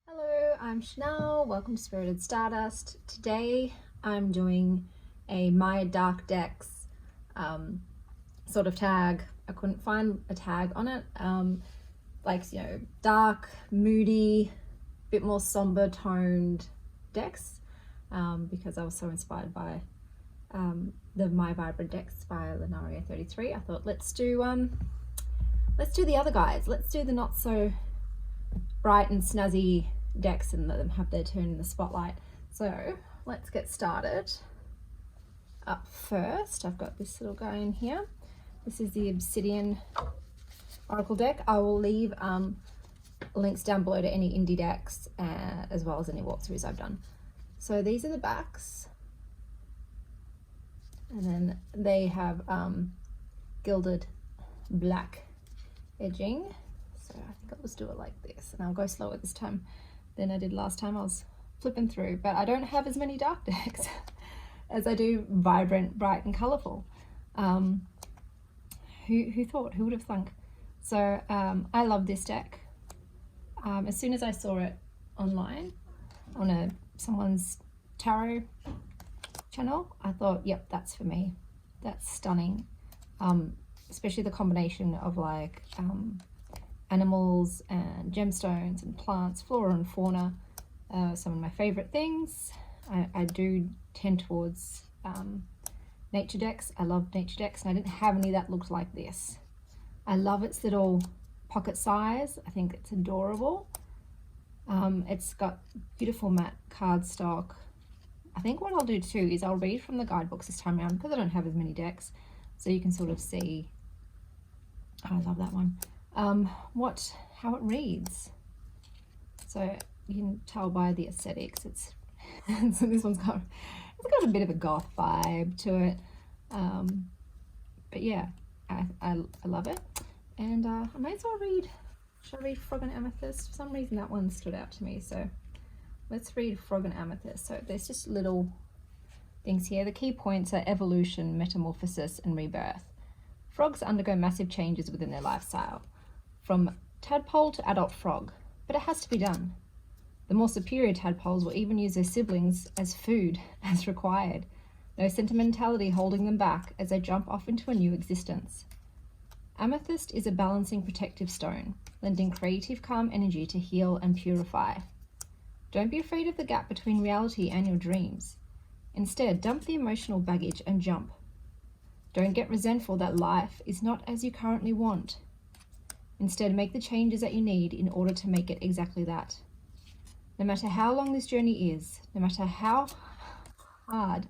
Hello, I'm Chanel. Welcome to Spirited Stardust. Today I'm doing a MYDARKDECKS sort of tag. I couldn't find a tag on it. Dark, moody, bit more somber toned decks because I was so inspired by the My Vibrant decks by Lenaria33. I thought let's do the other guys. Let's do the not so bright and snazzy decks and let them have their turn in the spotlight. So let's get started. Up first, I've got this little guy in here. This is the Obsidian Oracle deck. I will leave links down below to any indie decks as well as any walkthroughs I've done. So these are the backs, and then they have gilded black edging. So I think I'll just do it like this, and I'll go slower this time than I did last time. I was flipping through, but I don't have as many dark decks as I do vibrant, bright and colourful. Who thought? Who would have thunk? So I love this deck. As soon as I saw it online on someone's tarot channel, I thought, yep, that's for me. That's stunning. Especially the combination of like animals and gemstones and plants, flora and fauna, some of my favorite things. I do tend towards nature decks. I love nature decks, and I didn't have any that looked like this. I love its little pocket size. I think it's adorable. It's got beautiful matte cardstock. I think what I'll do too is I'll read from the guidebooks this time around because I don't have as many decks, so you can sort of see. Oh, I love that one. How it reads. So you can tell by the aesthetics. It's so this one's got a bit of a goth vibe to it. But yeah, I love it. And I might as well read. Should I read Frog and Amethyst? For some reason that one stood out to me. So let's read Frog and Amethyst. So there's just little things here. The key points are evolution, metamorphosis, and rebirth. Frogs undergo massive changes within their lifestyle, from tadpole to adult frog, but it has to be done. The more superior tadpoles will even use their siblings as food as required. No sentimentality holding them back as they jump off into a new existence. Amethyst is a balancing protective stone, lending creative calm energy to heal and purify. Don't be afraid of the gap between reality and your dreams. Instead, dump the emotional baggage and jump. Don't get resentful that life is not as you currently want. Instead, make the changes that you need in order to make it exactly that. No matter how long this journey is, no matter how hard,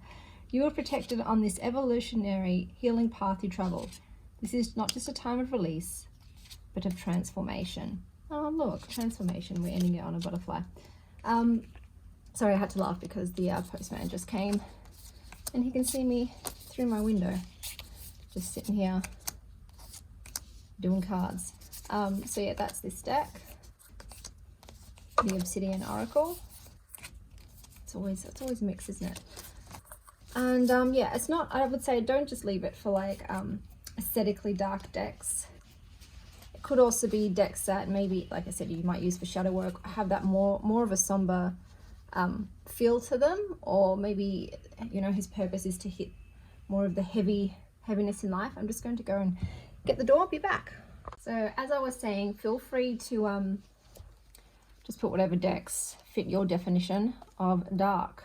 you are protected on this evolutionary healing path you travel. This is not just a time of release, but of transformation. Oh look, transformation, we're ending it on a butterfly. Sorry, I had to laugh because the postman just came and he can see me through my window, just sitting here doing cards. So yeah, that's this deck, the Obsidian Oracle. It's always mixed, isn't it? And yeah, it's not, I would say don't just leave it for like aesthetically dark decks. It could also be decks that maybe, like I said, you might use for shadow work, have that more of a somber feel to them, or maybe, you know, his purpose is to hit more of the heaviness in life. I'm just going to go and get the door. I'll be back. So as I was saying, feel free to just put whatever decks fit your definition of dark.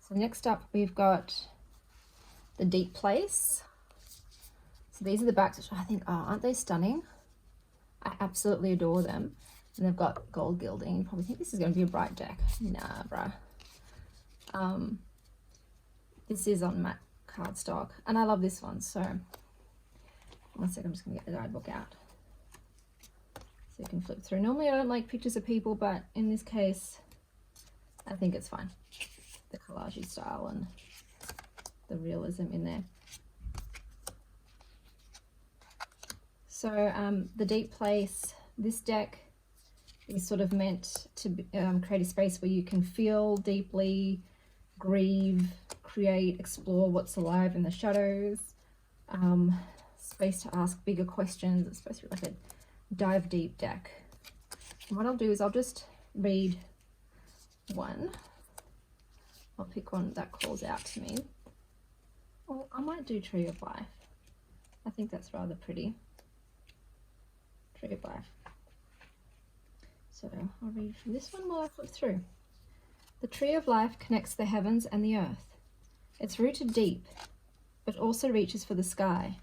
So next up we've got the Deep Place. So these are the backs, which I think, oh, aren't they stunning? I absolutely adore them. And they've got gold gilding. You probably think this is going to be a bright deck. Nah, bruh. This is on matte cardstock, and I love this one. So one second, I'm just going to get the guidebook out so you can flip through. Normally I don't like pictures of people, but in this case I think it's fine. The collage style and the realism in there. So the Deep Place, this deck is sort of meant to create a space where you can feel deeply, grieve, create, explore what's alive in the shadows. Space to ask bigger questions. It's supposed to be like a dive deep deck. And what I'll do is I'll just read one. I'll pick one that calls out to me. Or I might do Tree of Life. I think that's rather pretty. Tree of Life. So I'll read from this one while I flip through. The Tree of Life connects the heavens and the earth. It's rooted deep, but also reaches for the sky,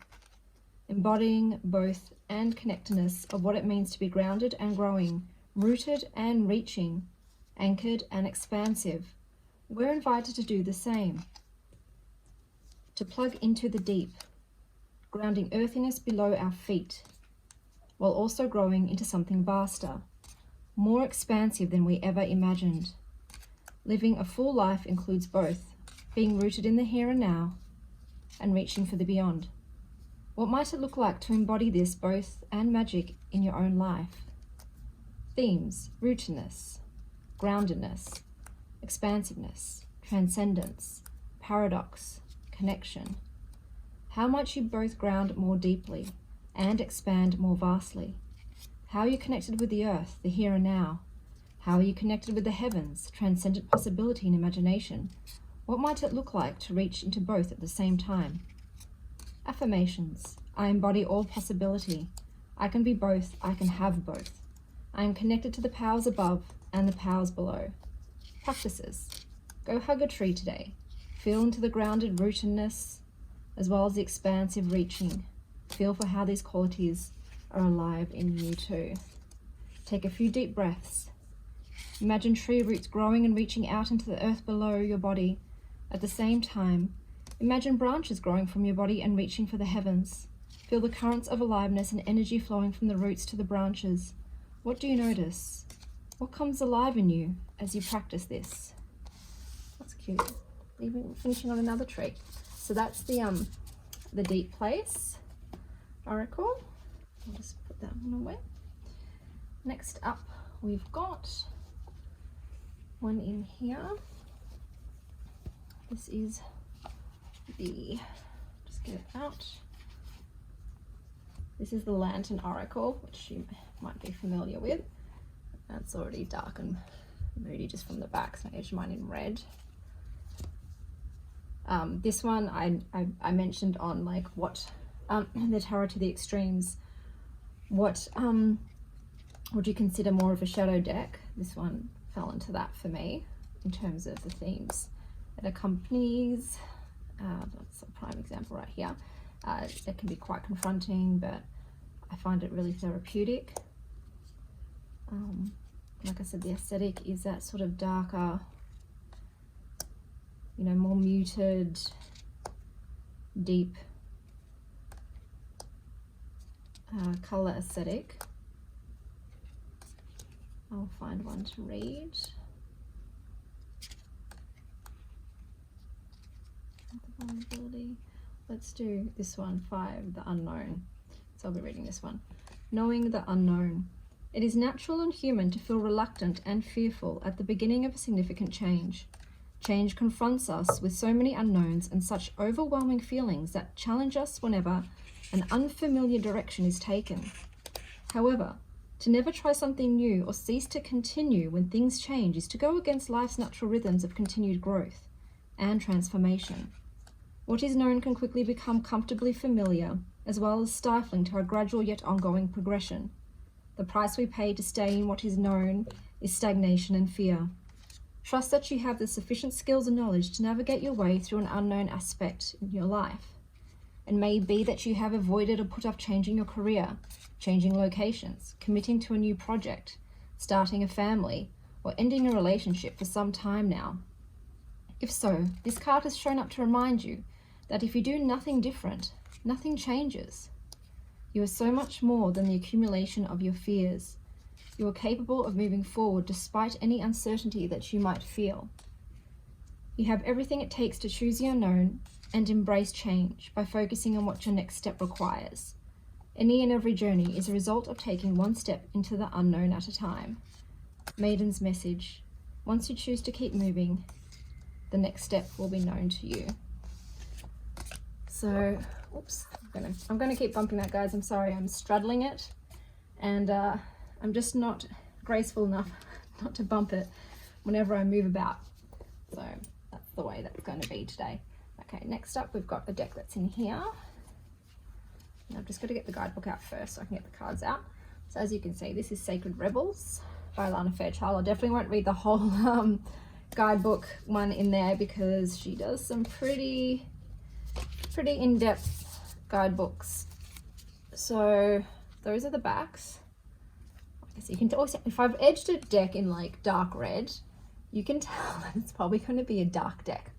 embodying both and connectedness of what it means to be grounded and growing, rooted and reaching, anchored and expansive. We're invited to do the same, to plug into the deep, grounding earthiness below our feet, while also growing into something vaster, more expansive than we ever imagined. Living a full life includes both, being rooted in the here and now, and reaching for the beyond. What might it look like to embody this both and magic in your own life? Themes: rootedness, groundedness, expansiveness, transcendence, paradox, connection. How might you both ground more deeply and expand more vastly? How are you connected with the earth, the here and now? How are you connected with the heavens, transcendent possibility and imagination? What might it look like to reach into both at the same time? Affirmations. I embody all possibility. I can be both. I can have both. I am connected to the powers above and the powers below. Practices. Go hug a tree today. Feel into the grounded rootedness as well as the expansive reaching. Feel for how these qualities are alive in you too. Take a few deep breaths. Imagine tree roots growing and reaching out into the earth below your body. At the same time, imagine branches growing from your body and reaching for the heavens. Feel the currents of aliveness and energy flowing from the roots to the branches. What do you notice? What comes alive in you as you practice this? That's cute. Even finishing on another tree. So that's the Deep Place Oracle. I'll just put that one away. Next up, we've got one in here. This is just get it out. This is the Lantern Oracle, which you might be familiar with. That's already dark and moody just from the back, so I edged mine in red. This one I mentioned on like what the Tarot to the Extremes. What would you consider more of a shadow deck? This one fell into that for me in terms of the themes it accompanies. That's a prime example right here. It can be quite confronting, but I find it really therapeutic. Like I said, the aesthetic is that sort of darker, you know, more muted, deep color aesthetic. I'll find one to read. The vulnerability. Let's do this one, 5, the unknown. So I'll be reading this one. Knowing the unknown. It is natural and human to feel reluctant and fearful at the beginning of a significant change. Change confronts us with so many unknowns and such overwhelming feelings that challenge us whenever an unfamiliar direction is taken. However, to never try something new or cease to continue when things change is to go against life's natural rhythms of continued growth and transformation. What is known can quickly become comfortably familiar, as well as stifling to our gradual yet ongoing progression. The price we pay to stay in what is known is stagnation and fear. Trust that you have the sufficient skills and knowledge to navigate your way through an unknown aspect in your life. It may be that you have avoided or put off changing your career, changing locations, committing to a new project, starting a family, or ending a relationship for some time now. If so, this card has shown up to remind you that if you do nothing different, nothing changes. You are so much more than the accumulation of your fears. You are capable of moving forward despite any uncertainty that you might feel. You have everything it takes to choose the unknown and embrace change by focusing on what your next step requires. Any and every journey is a result of taking one step into the unknown at a time. Maiden's message: once you choose to keep moving, the next step will be known to you. So, oops, I'm gonna keep bumping that, guys. I'm sorry, I'm straddling it, and I'm just not graceful enough not to bump it whenever I move about. So that's the way that's going to be today. Okay, next up we've got a deck that's in here. And I've just got to get the guidebook out first so I can get the cards out. So as you can see, this is Sacred Rebels by Lana Fairchild. I definitely won't read the whole guidebook one in there because she does some pretty in-depth guidebooks. So those are the backs. So you can also, if I've edged a deck in like dark red, you can tell that it's probably going to be a dark deck.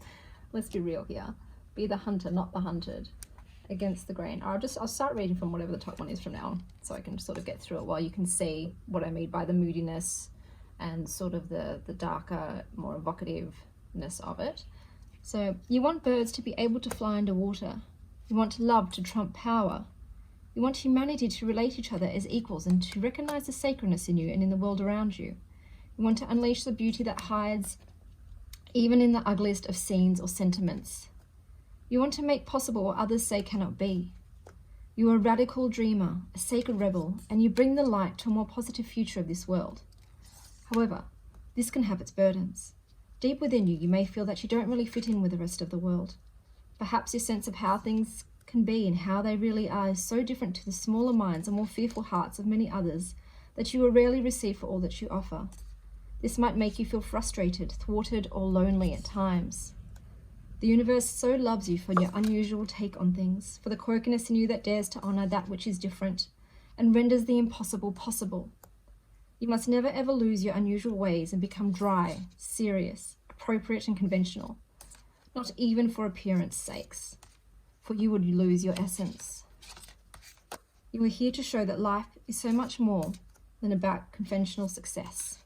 Let's be real here. Be the hunter, not the hunted. Against the grain. I'll start reading from whatever the top one is from now on, so I can sort of get through it while you can see what I mean by the moodiness and sort of the darker, more evocativeness of it. So you want birds to be able to fly underwater. You want love to trump power. You want humanity to relate each other as equals and to recognize the sacredness in you and in the world around you. You want to unleash the beauty that hides even in the ugliest of scenes or sentiments. You want to make possible what others say cannot be. You are a radical dreamer, a sacred rebel, and you bring the light to a more positive future of this world. However, this can have its burdens. Deep within you, you may feel that you don't really fit in with the rest of the world. Perhaps your sense of how things can be and how they really are is so different to the smaller minds and more fearful hearts of many others that you will rarely receive for all that you offer. This might make you feel frustrated, thwarted, or lonely at times. The universe so loves you for your unusual take on things, for the quirkiness in you that dares to honor that which is different and renders the impossible possible. You must never ever lose your unusual ways and become dry, serious, appropriate, and conventional, not even for appearance sakes, for you would lose your essence. You are here to show that life is so much more than about conventional success.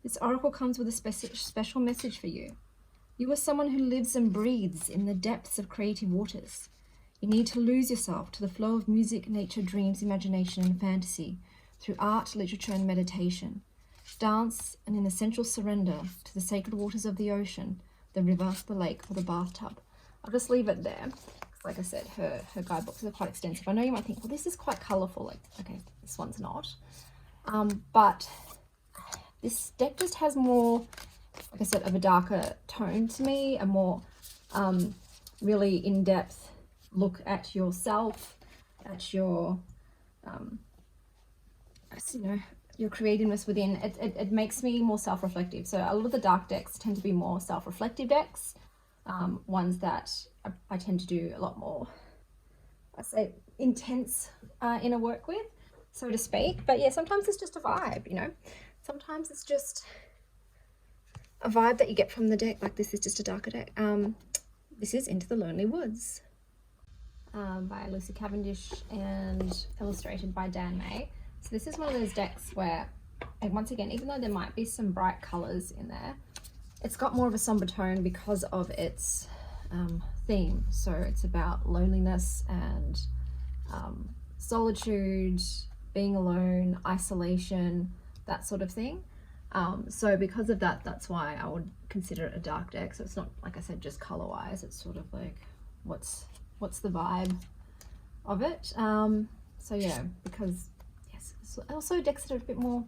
This oracle comes with a special message for you. You are someone who lives and breathes in the depths of creative waters. You need to lose yourself to the flow of music, nature, dreams, imagination, and fantasy through art, literature, and meditation. Dance and an essential surrender to the sacred waters of the ocean, the river, the lake, or the bathtub. I'll just leave it there. Like I said, her guidebooks are quite extensive. I know you might think, well, this is quite colourful. Like, okay, this one's not. But this deck just has more, like I said, of a darker tone to me, a more really in-depth look at yourself, at your, you know, your creativeness within. It makes me more self-reflective. So a lot of the dark decks tend to be more self-reflective decks, ones that I tend to do a lot more, I say, intense inner work with, so to speak. But yeah, sometimes it's just a vibe, you know. Sometimes it's just a vibe that you get from the deck. Like this is just a darker deck. This is Into the Lonely Woods by Lucy Cavendish and illustrated by Dan May. So this is one of those decks where, and once again, even though there might be some bright colours in there, it's got more of a somber tone because of its theme. So it's about loneliness and solitude, being alone, isolation, that sort of thing. So because of that, that's why I would consider it a dark deck. So it's not, like I said, just color wise, it's sort of like what's the vibe of it. So yeah, because yes, also decks that are a bit more,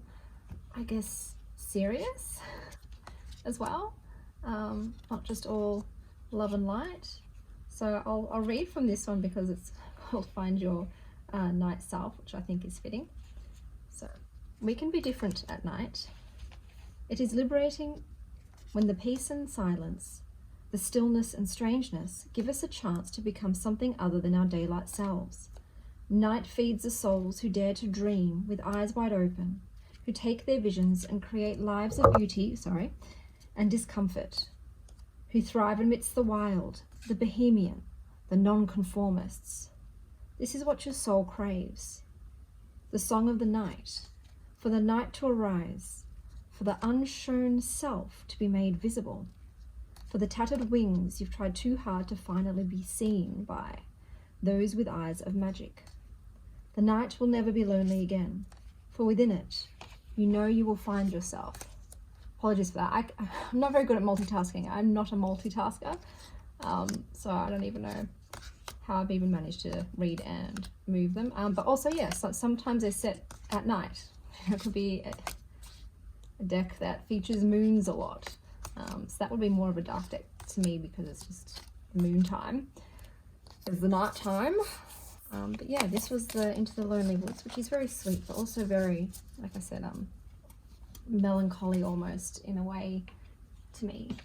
I guess, serious as well, not just all love and light. So I'll read from this one because it's called Find Your Night Self, which I think is fitting. So, we can be different at night. It is liberating when the peace and silence, the stillness and strangeness give us a chance to become something other than our daylight selves. Night feeds the souls who dare to dream with eyes wide open, who take their visions and create lives of beauty, and discomfort, who thrive amidst the wild, the bohemian, the nonconformists. This is what your soul craves. The song of the night, for the night to arise, for the unshown self to be made visible, for the tattered wings you've tried too hard to finally be seen by, those with eyes of magic. The night will never be lonely again, for within it, you know you will find yourself. Apologies for that. I'm not very good at multitasking. I'm not a multitasker, so I don't even know how I've even managed to read and move them. But also, yes, sometimes they're set at night. It could be a deck that features moons a lot. So that would be more of a dark deck to me because it's just moon time. It's the night time. But yeah, this was the Into the Lonely Woods, which is very sweet, but also very, like I said, melancholy almost in a way to me.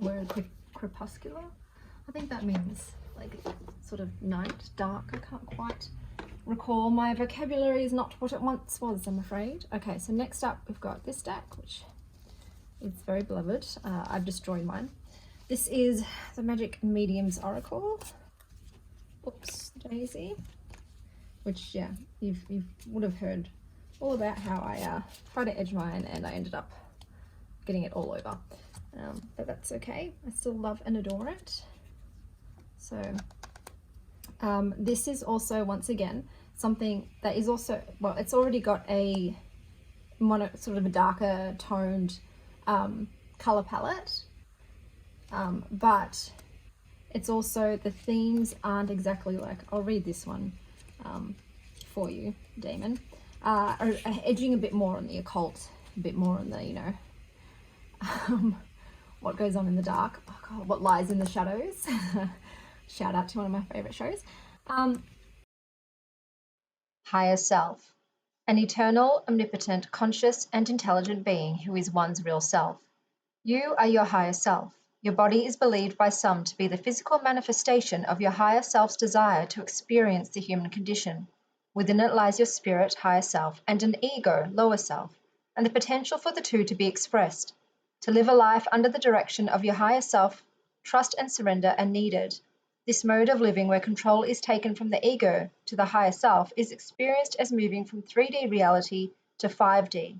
Word crepuscular? I think that means like sort of night, dark. I can't quite recall. My vocabulary is not what it once was, I'm afraid. Okay, so next up we've got this deck, which is very beloved. I've destroyed mine. This is the Magic Medium's Oracle. Oops, Daisy. Which, yeah, you would have heard all about how I tried to edge mine and I ended up getting it all over. But that's okay. I still love and adore it. So this is also, once again, something that is also, well, it's already got a sort of a darker toned color palette, but it's also, the themes aren't exactly like, I'll read this one for you, Damon, are edging a bit more on the occult, a bit more on the, you know, what goes on in the dark, oh God, what lies in the shadows. Shout out to one of my favorite shows. Higher self, an eternal, omnipotent, conscious and intelligent being who is one's real self. You are your higher self. Your body is believed by some to be the physical manifestation of your higher self's desire to experience the human condition. Within it lies your spirit, higher self, and an ego, lower self, and the potential for the two to be expressed. To live a life under the direction of your higher self, trust and surrender are needed. This mode of living, where control is taken from the ego to the higher self, is experienced as moving from 3D reality to 5D,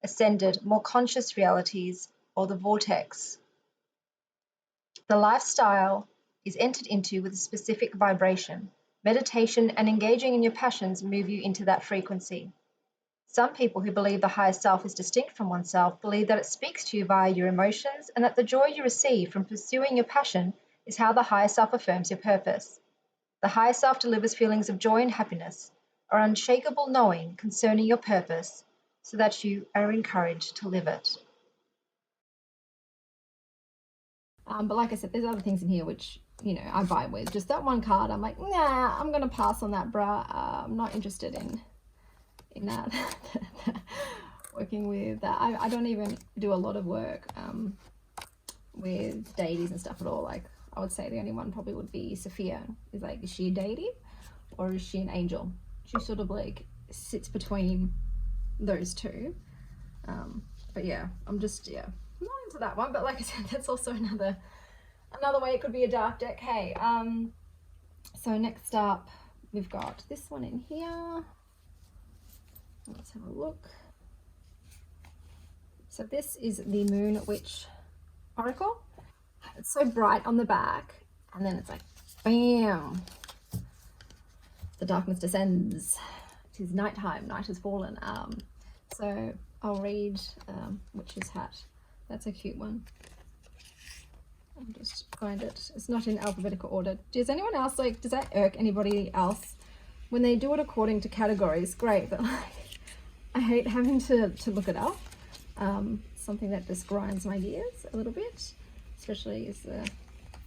ascended, more conscious realities, or the vortex. The lifestyle is entered into with a specific vibration. Meditation and engaging in your passions move you into that frequency. Some people who believe the higher self is distinct from oneself believe that it speaks to you via your emotions and that the joy you receive from pursuing your passion is how the higher self affirms your purpose. The higher self delivers feelings of joy and happiness, or unshakable knowing concerning your purpose, so that you are encouraged to live it. But like I said, there's other things in here which, you know, I vibe with. Just that one card, I'm like, nah, I'm gonna pass on that, bruh. I'm not interested in that. Working with that. I don't even do a lot of work with deities and stuff at all. Like, I would say the only one probably would be Sophia. Is like, is she a deity or is she an angel? She sort of like sits between those two. But yeah, I'm just, yeah, I'm not into that one. But like I said, that's also another way it could be a dark deck. Hey, so next up we've got this one in here. Let's have a look. So this is the Moon Witch Oracle. It's so bright on the back, and then it's like, bam! The darkness descends. It is nighttime. Night has fallen. So I'll read Witch's Hat. That's a cute one. I'll just find it. It's not in alphabetical order. Does anyone else, like, does that irk anybody else? When they do it according to categories, great, but like, I hate having to look it up. Something that just grinds my gears a little bit, especially as a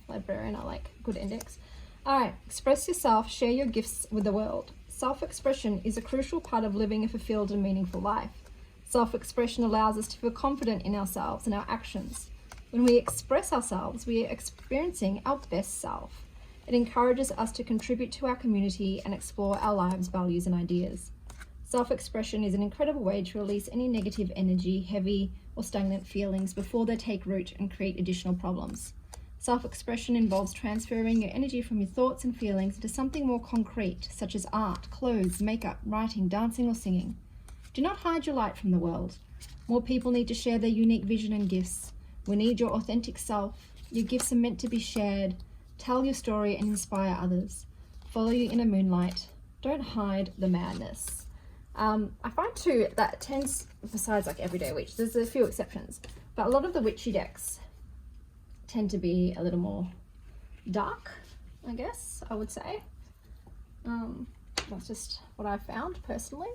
librarian. I like good index. All right, express yourself, share your gifts with the world. Self-expression is a crucial part of living a fulfilled and meaningful life. Self-expression allows us to feel confident in ourselves and our actions. When we express ourselves, we are experiencing our best self. It encourages us to contribute to our community and explore our lives, values, and ideas. Self-expression is an incredible way to release any negative energy, heavy or stagnant feelings before they take root and create additional problems. Self-expression involves transferring your energy from your thoughts and feelings into something more concrete, such as art, clothes, makeup, writing, dancing, or singing. Do not hide your light from the world. More people need to share their unique vision and gifts. We need your authentic self. Your gifts are meant to be shared. Tell your story and inspire others. Follow your inner moonlight. Don't hide the madness. I find too that tends, besides like Everyday Witch, there's a few exceptions, but a lot of the witchy decks tend to be a little more dark, I guess, I would say. That's just what I found personally.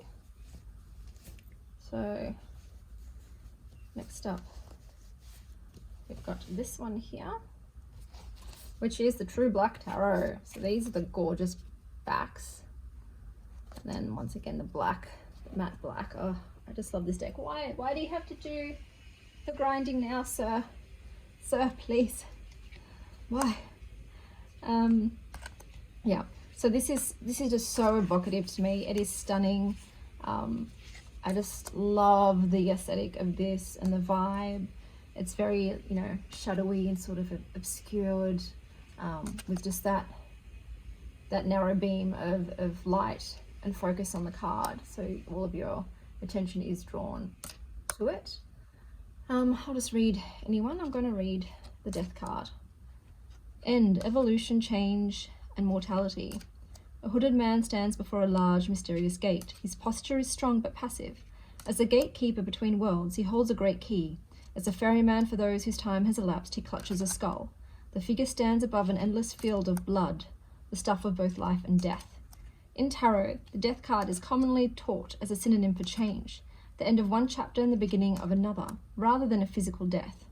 So next up, we've got this one here, which is the True Black Tarot. So these are the gorgeous backs. And then once again, the black, the matte black. Oh, I just love this deck. Why do you have to do the grinding now, sir? Sir, please. Why? Yeah. So this is just so evocative to me. It is stunning. I just love the aesthetic of this and the vibe. It's very, you know, shadowy and sort of obscured, with just that narrow beam of light and focus on the card. So all of your attention is drawn to it. I'll just read anyone. I'm going to read the Death card. End, evolution, change, and mortality. A hooded man stands before a large, mysterious gate. His posture is strong but passive. As the gatekeeper between worlds, he holds a great key. As a ferryman for those whose time has elapsed, he clutches a skull. The figure stands above an endless field of blood, the stuff of both life and death. In tarot, the Death card is commonly taught as a synonym for change, the end of one chapter and the beginning of another, rather than a physical death.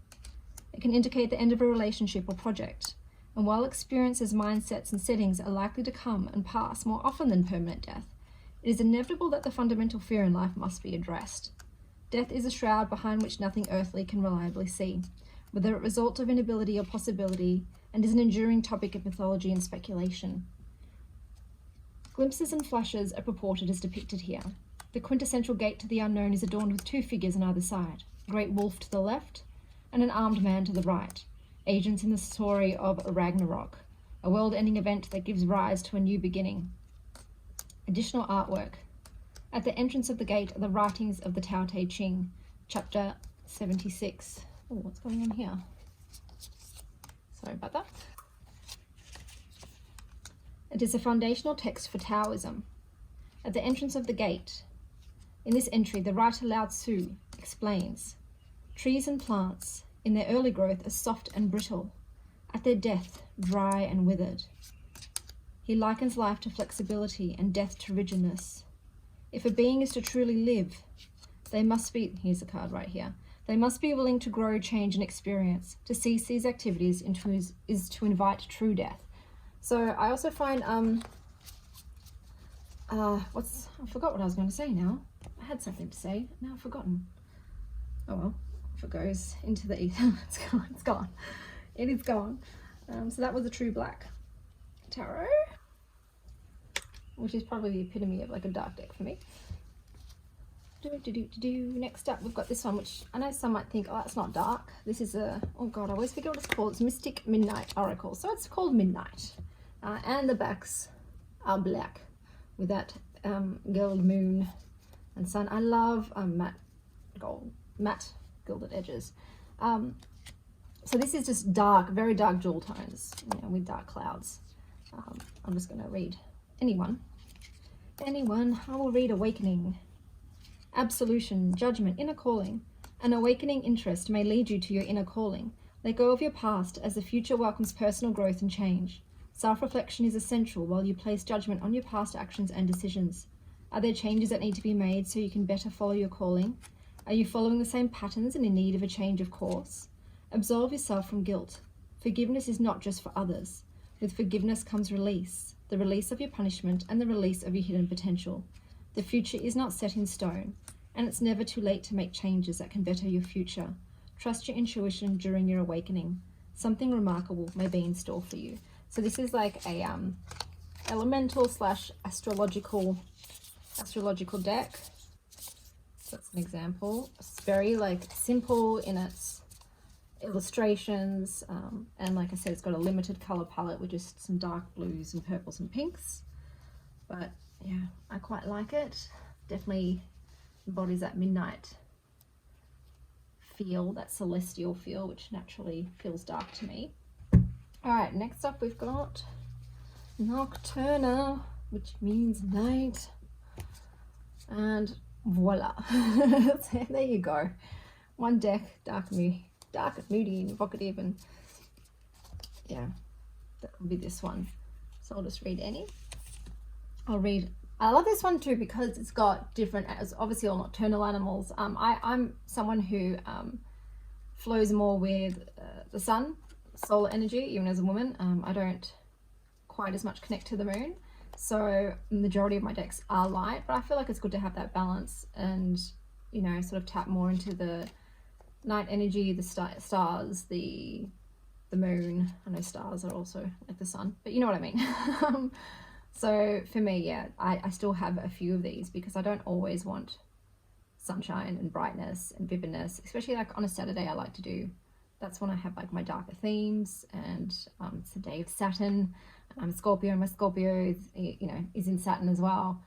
It can indicate the end of a relationship or project. And while experiences, mindsets, and settings are likely to come and pass more often than permanent death, it is inevitable that the fundamental fear in life must be addressed. Death is a shroud behind which nothing earthly can reliably see, whether it results of inability or possibility, and is an enduring topic of mythology and speculation. Glimpses and flashes are purported as depicted here. The quintessential gate to the unknown is adorned with two figures on either side, a great wolf to the left and an armed man to the right, agents in the story of Ragnarok, a world-ending event that gives rise to a new beginning. Additional artwork. At the entrance of the gate are the writings of the Tao Te Ching, chapter 76. Oh, what's going on here? Sorry about that. It is a foundational text for Taoism. At the entrance of the gate, in this entry, the writer Lao Tzu explains, trees and plants, in their early growth, are soft and brittle, at their death, dry and withered. He likens life to flexibility and death to rigidness. If a being is to truly live, they must be, here's a card right here, they must be willing to grow, change, and experience. To cease these activities is to invite true death. So I also find, I forgot what I was going to say now. I had something to say, now I've forgotten. Oh well, if it goes into the ether, it's gone, it's gone. It is gone. So that was the True Black Tarot, which is probably the epitome of like a dark deck for me. Next up, we've got this one, which I know some might think, oh, that's not dark. This is a, oh god, I always forget what it's called. It's Mystic Midnight Oracle. So it's called Midnight. And the backs are black with that gold moon and sun. I love matte gilded edges. So this is just dark, very dark jewel tones, you know, with dark clouds. I'm just going to read anyone. I will read Awakening. Absolution, judgment, inner calling. An awakening interest may lead you to your inner calling. Let go of your past as the future welcomes personal growth and change. Self-reflection is essential while you place judgment on your past actions and decisions. Are there changes that need to be made so you can better follow your calling? Are you following the same patterns and in need of a change of course? Absolve yourself from guilt. Forgiveness is not just for others. With forgiveness comes release, the release of your punishment and the release of your hidden potential. The future is not set in stone, and it's never too late to make changes that can better your future. Trust your intuition during your awakening. Something remarkable may be in store for you. So this is like a elemental / astrological deck. So that's an example. It's very like simple in its illustrations, and like I said, it's got a limited color palette with just some dark blues and purples and pinks. But yeah, I quite like it. Definitely embodies that midnight feel, that celestial feel, which naturally feels dark to me. All right, next up we've got Nocturna, which means night. And voila. There you go. One deck, dark and moody and evocative, and yeah, that will be this one. So I'll just read any. I'll read I love this one too because it's got different, it's obviously all nocturnal animals. I'm someone who flows more with the sun, solar energy, even as a woman. I don't quite as much connect to the moon. So the majority of my decks are light, but I feel like it's good to have that balance and, you know, sort of tap more into the night energy, the stars, the moon. I know stars are also like the sun, but you know what I mean. So for me, yeah, I still have a few of these because I don't always want sunshine and brightness and vividness, especially like on a Saturday. I like to do, that's when I have like my darker themes, and it's the day of Saturn. I'm a Scorpio, and my Scorpio is, you know, is in Saturn as well.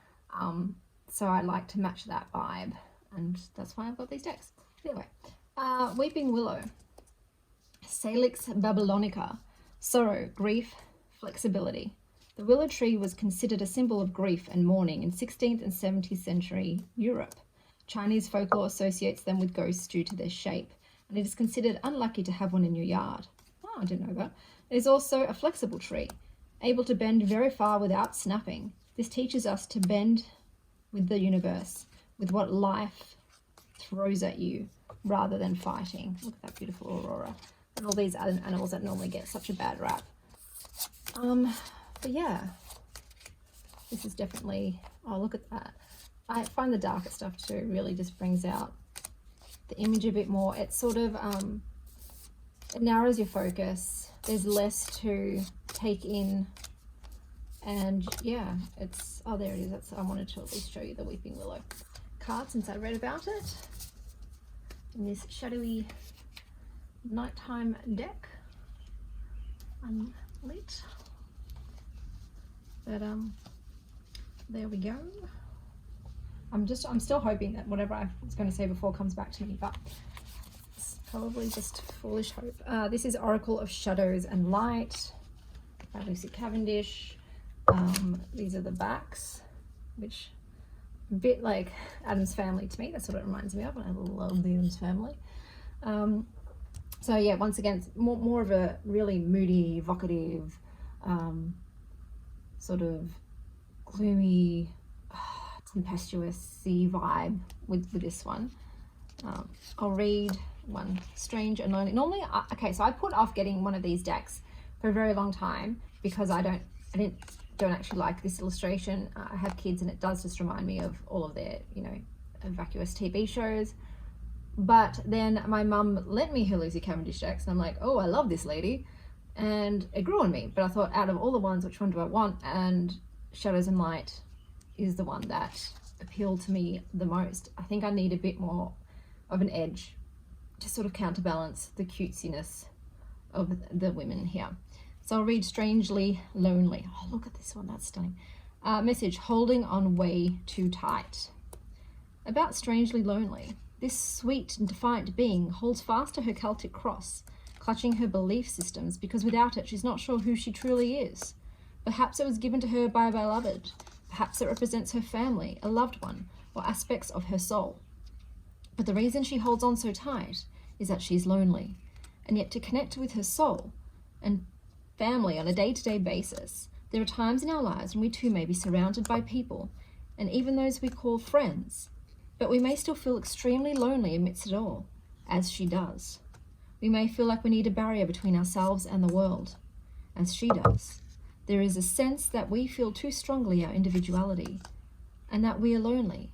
So I like to match that vibe, and that's why I've got these decks. Anyway, Weeping Willow, Salix babylonica, sorrow, grief, flexibility. The willow tree was considered a symbol of grief and mourning in 16th and 17th century Europe. Chinese folklore associates them with ghosts due to their shape, and it is considered unlucky to have one in your yard. Oh, I didn't know that. It is also a flexible tree, able to bend very far without snapping. This teaches us to bend with the universe, with what life throws at you, rather than fighting. Look at that beautiful aurora. And all these animals that normally get such a bad rap. But yeah, this is definitely, oh, look at that. I find the darker stuff too really just brings out the image a bit more. It sort of, it narrows your focus. There's less to take in. And yeah, it's, oh, there it is. That's, I wanted to at least show you the Weeping Willow card since I read about it in this shadowy nighttime deck. Unlit. But there we go. I'm still hoping that whatever I was going to say before comes back to me, but it's probably just foolish hope. This is Oracle of Shadows and Light by Lucy Cavendish. These are the backs, which a bit like Addams Family to me. That's what it reminds me of, and I love the Addams Family. So yeah, once again, it's more of a really moody, evocative, sort of gloomy, tempestuous sea vibe with this one. I'll read one, Strange and Lonely. Normally, okay, so I put off getting one of these decks for a very long time because I don't actually like this illustration. I have kids and it does just remind me of all of their, you know, vacuous TV shows. But then my mum lent me her Lucy Cavendish decks and I'm like, oh, I love this lady. And it grew on me, but I thought out of all the ones, which one do I want? And Shadows and Light is the one that appealed to me the most. I think I need a bit more of an edge to sort of counterbalance the cutesiness of the women here. So I'll read Strangely Lonely. Oh, look at this one, that's stunning. Message, holding on way too tight. About Strangely Lonely, this sweet and defiant being holds fast to her Celtic cross, clutching her belief systems, because without it she's not sure who she truly is. Perhaps it was given to her by a beloved. Perhaps it represents her family, a loved one, or aspects of her soul. But the reason she holds on so tight is that she's lonely, and yet to connect with her soul and family on a day-to-day basis, there are times in our lives when we too may be surrounded by people, and even those we call friends, but we may still feel extremely lonely amidst it all, as she does. We may feel like we need a barrier between ourselves and the world, as she does. There is a sense that we feel too strongly our individuality, and that we are lonely,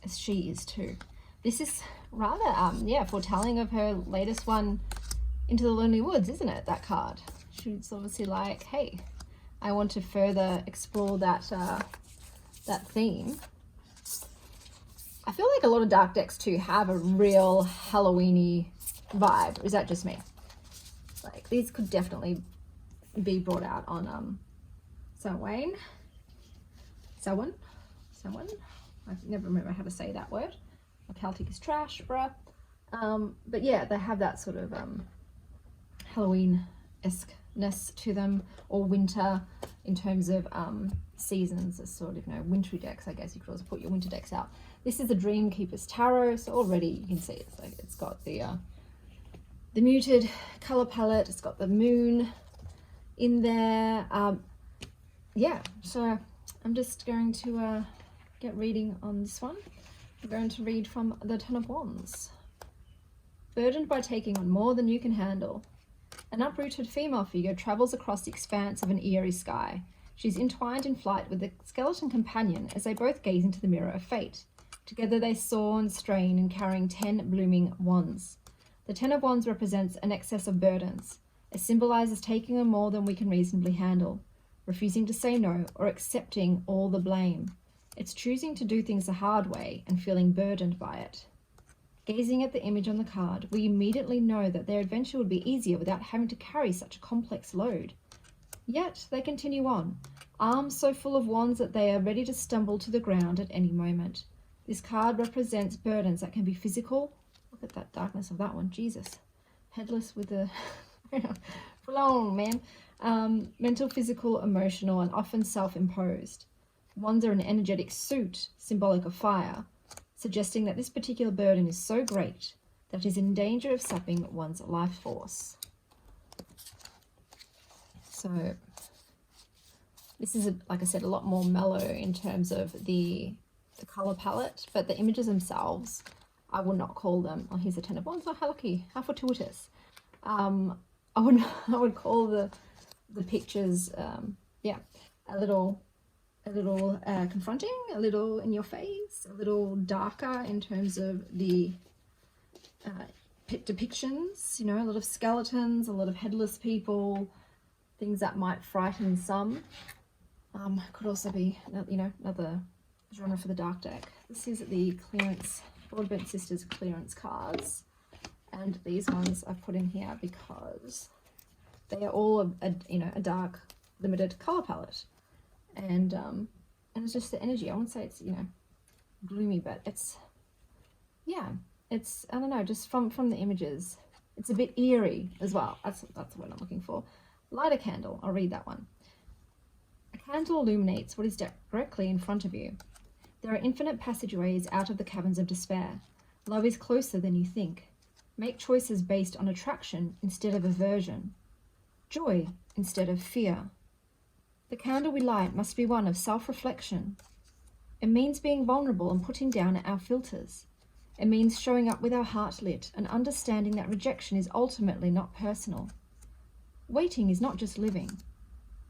as she is too. This is rather, yeah, foretelling of her latest one, Into the Lonely Woods, isn't it, that card? She's obviously like, hey, I want to further explore that, that theme. I feel like a lot of dark decks too have a real Halloween-y vibe. Or is that just me? Like, these could definitely be brought out on Samhain. I never remember how to say that word. My Celtic is trash, bruh. But yeah, they have that sort of Halloween-esque-ness to them, or winter in terms of seasons, as sort of, you know, wintry decks, I guess you could also put your winter decks out. This is the Dreamkeeper's Tarot, so already you can see it's like it's got the muted color palette, it's got the moon in there. Yeah, so I'm just going to get reading on this one. I'm going to read from the Ten of Wands. Burdened by taking on more than you can handle. An uprooted female figure travels across the expanse of an eerie sky. She's entwined in flight with a skeleton companion as they both gaze into the mirror of fate. Together they soar and strain in carrying 10 blooming wands. The Ten of Wands represents an excess of burdens. It symbolizes taking on more than we can reasonably handle, refusing to say no or accepting all the blame. It's choosing to do things the hard way and feeling burdened by it. Gazing at the image on the card, we immediately know that their adventure would be easier without having to carry such a complex load. Yet they continue on, arms so full of wands that they are ready to stumble to the ground at any moment. This card represents burdens that can be physical. Look at that darkness of that one, Jesus. Headless with a full on, man. Mental, physical, emotional, and often self-imposed. Wands are an energetic suit, symbolic of fire, suggesting that this particular burden is so great that it is in danger of sapping one's life force. So this is, like I said, a lot more mellow in terms of the color palette, but the images themselves, I would not call them, oh, here's a Ten of Wands, oh, how lucky, how fortuitous. I would call the pictures, yeah, a little confronting, a little in your face, a little darker in terms of the depictions, you know, a lot of skeletons, a lot of headless people, things that might frighten some. Could also be, you know, another genre for the dark deck. This is the clearance, Broadbent Sisters clearance cards. And these ones I've put in here because they are all a dark, limited color palette. And it's just the energy. I wouldn't say it's, you know, gloomy, but it's, yeah, it's, I don't know, just from the images, it's a bit eerie as well. That's the word I'm looking for. Light a candle. I'll read that one. A candle illuminates what is directly in front of you. There are infinite passageways out of the caverns of despair. Love is closer than you think. Make choices based on attraction instead of aversion. Joy instead of fear. The candle we light must be one of self-reflection. It means being vulnerable and putting down our filters. It means showing up with our heart lit and understanding that rejection is ultimately not personal. Waiting is not just living.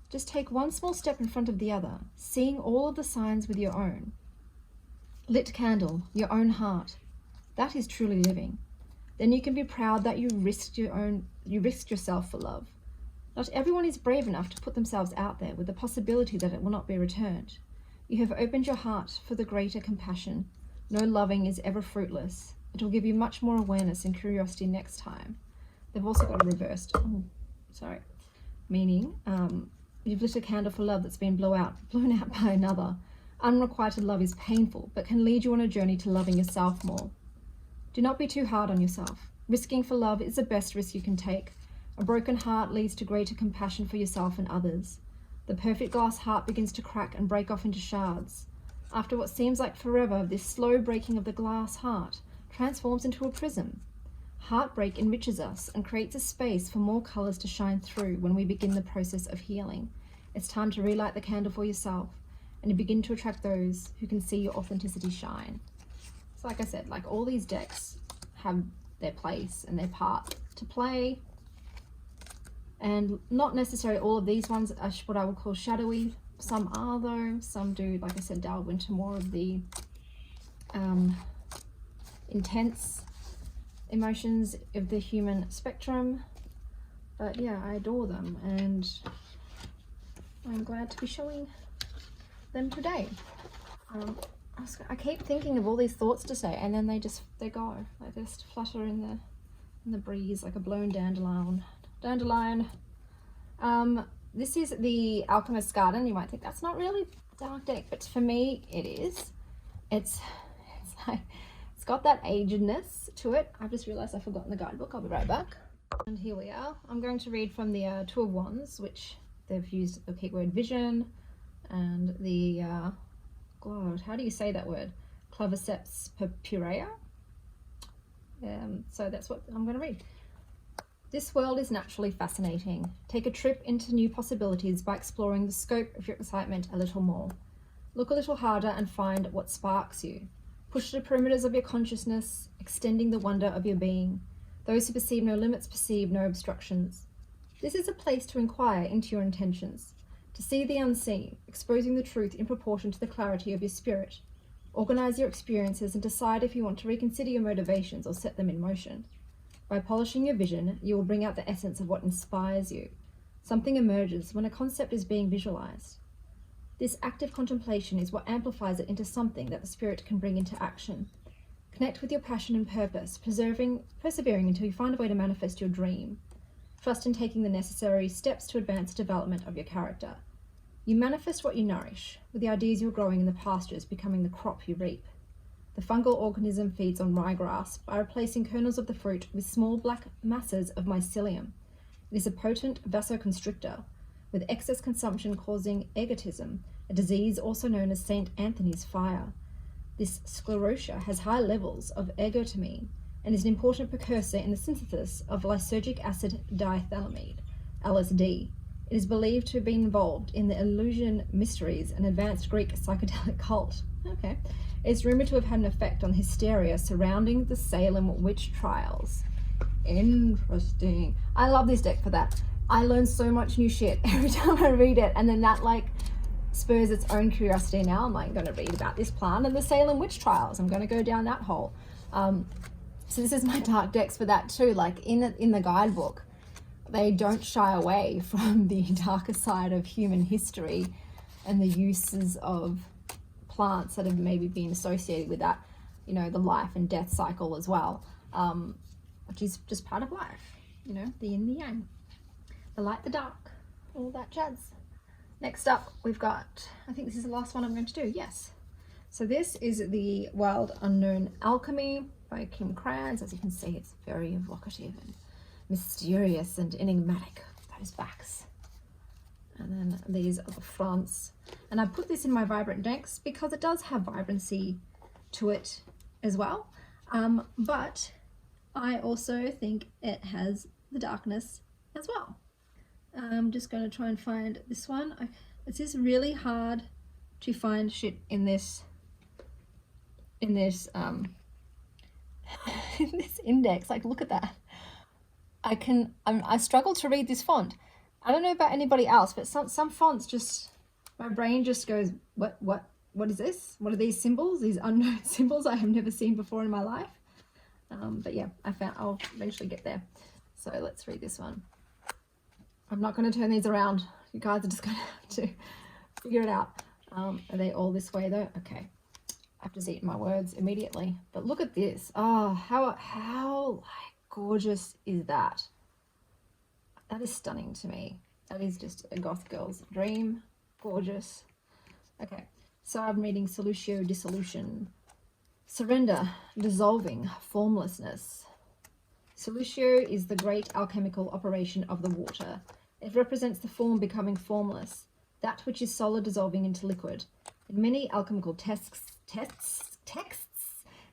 Just take one small step in front of the other, seeing all of the signs with your own. Lit candle, your own heart. That is truly living. Then you can be proud that you risked yourself for love. Not everyone is brave enough to put themselves out there with the possibility that it will not be returned. You have opened your heart for the greater compassion. No loving is ever fruitless. It will give you much more awareness and curiosity next time. They've also got a reversed, meaning you've lit a candle for love that's been blown out by another. Unrequited love is painful, but can lead you on a journey to loving yourself more. Do not be too hard on yourself. Risking for love is the best risk you can take. A broken heart leads to greater compassion for yourself and others. The perfect glass heart begins to crack and break off into shards. After what seems like forever, this slow breaking of the glass heart transforms into a prism. Heartbreak enriches us and creates a space for more colors to shine through when we begin the process of healing. It's time to relight the candle for yourself and to begin to attract those who can see your authenticity shine. So like I said, like all these decks have their place and their part to play. And not necessarily all of these ones are what I would call shadowy. Some are though. Some do, like I said, delve into more of the intense emotions of the human spectrum. But yeah, I adore them and I'm glad to be showing them today. I keep thinking of all these thoughts to say and then they go. They just flutter in the breeze like a blown dandelion. This is the Alchemist Garden. You might think that's not really dark deck, but for me it is. It's like it's got that agedness to it. I've just realized I've forgotten the guidebook. I'll be right back. And here we are. I'm going to read from the Two of Wands, which they've used the keyword vision and the God, how do you say that word? Claviceps purpurea. So that's what I'm going to read. This world is naturally fascinating. Take a trip into new possibilities by exploring the scope of your excitement a little more. Look a little harder and find what sparks you. Push the perimeters of your consciousness, extending the wonder of your being. Those who perceive no limits perceive no obstructions. This is a place to inquire into your intentions, to see the unseen, exposing the truth in proportion to the clarity of your spirit. Organize your experiences and decide if you want to reconsider your motivations or set them in motion. By polishing your vision, you will bring out the essence of what inspires you. Something emerges when a concept is being visualized. This active contemplation is what amplifies it into something that the spirit can bring into action. Connect with your passion and purpose, persevering until you find a way to manifest your dream. Trust in taking the necessary steps to advance the development of your character. You manifest what you nourish, with the ideas you're growing in the pastures becoming the crop you reap. The fungal organism feeds on ryegrass by replacing kernels of the fruit with small black masses of mycelium. It is a potent vasoconstrictor, with excess consumption causing egotism, a disease also known as St. Anthony's fire. This sclerotia has high levels of ergotamine and is an important precursor in the synthesis of lysergic acid diethylamide, LSD. It is believed to have been involved in the Eleusinian mysteries, an advanced Greek psychedelic cult. Okay. It's rumored to have had an effect on hysteria surrounding the Salem witch trials. Interesting. I love this deck for that. I learn so much new shit every time I read it, and then that like spurs its own curiosity. Now I'm like going to read about this plant and the Salem witch trials. I'm going to go down that hole. So this is my dark decks for that too. Like in the guidebook, they don't shy away from the darker side of human history and the uses of plants that have maybe been associated with that, you know, the life and death cycle as well, which is just part of life, you know, the yin, the yang, the light, the dark, all that jazz. Next up, we've got, I think this is the last one I'm going to do, yes. So this is the Wild Unknown Alchemy by Kim Krans. As you can see, it's very evocative and mysterious and enigmatic, those backs. And then these are the fronts. And I put this in my vibrant decks because it does have vibrancy to it as well. But I also think it has the darkness as well. I'm just going to try and find this one. It's just really hard to find shit in this in this index. Like, look at that. I struggle to read this font. I don't know about anybody else, but some fonts just, my brain just goes, what is this? What are these symbols? These unknown symbols I have never seen before in my life. But yeah, I'll eventually get there. So let's read this one. I'm not going to turn these around. You guys are just going to have to figure it out. Are they all this way though? Okay. I have to eat my words immediately. But look at this. Oh, how like gorgeous is that? That is stunning to me. That is just a goth girl's dream. Gorgeous. Okay, so I'm reading Solutio Dissolution. Surrender, dissolving, formlessness. Solutio is the great alchemical operation of the water. It represents the form becoming formless, that which is solid dissolving into liquid. In many alchemical texts,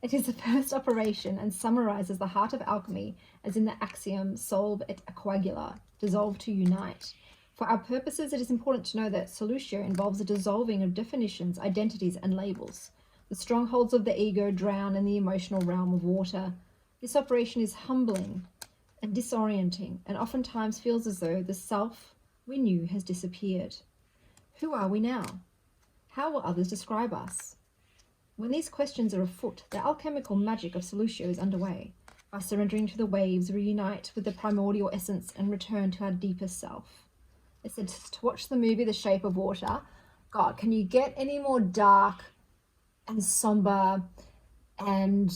it is the first operation and summarizes the heart of alchemy as in the axiom solve et coagula, dissolve to unite. For our purposes, it is important to know that solutio involves a dissolving of definitions, identities, and labels. The strongholds of the ego drown in the emotional realm of water. This operation is humbling and disorienting, and oftentimes feels as though the self we knew has disappeared. Who are we now? How will others describe us? When these questions are afoot, the alchemical magic of solutio is underway. By surrendering to the waves, we reunite with the primordial essence and return to our deepest self. It said to watch the movie The Shape of Water. God, can you get any more dark and somber and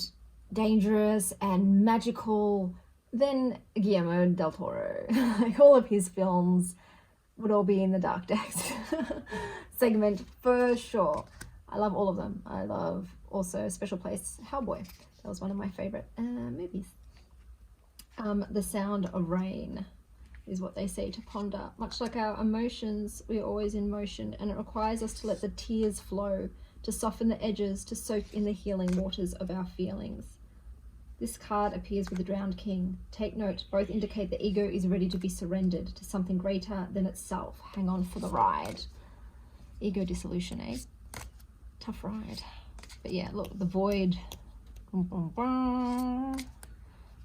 dangerous and magical than Guillermo del Toro? Like, all of his films would all be in the dark decks segment for sure. I love all of them. I love also Special Place Hellboy. That was one of my favorite movies. The Sound of Rain is what they say to ponder. Much like our emotions, we are always in motion, and it requires us to let the tears flow, to soften the edges, to soak in the healing waters of our feelings. This card appears with the Drowned King. Take note, both indicate the ego is ready to be surrendered to something greater than itself. Hang on for the ride. Ego dissolution, eh? tough ride. But yeah, look, the void.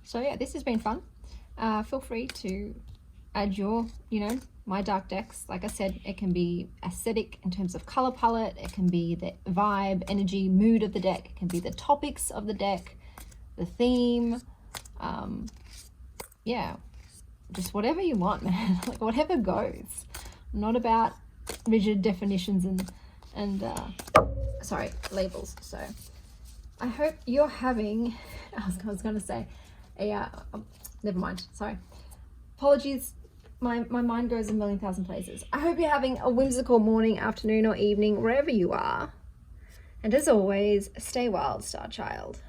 So yeah, this has been fun. Feel free to add your, you know, my dark decks. Like I said, it can be aesthetic in terms of color palette. It can be the vibe, energy, mood of the deck. It can be the topics of the deck, the theme. Yeah, just whatever you want, man. Like whatever goes. I'm not about rigid definitions and sorry, labels. So I hope you're having, I was going to say, never mind, sorry. Apologies, my mind goes a million thousand places. I hope you're having a whimsical morning, afternoon, or evening, wherever you are. And as always, stay wild, Star Child.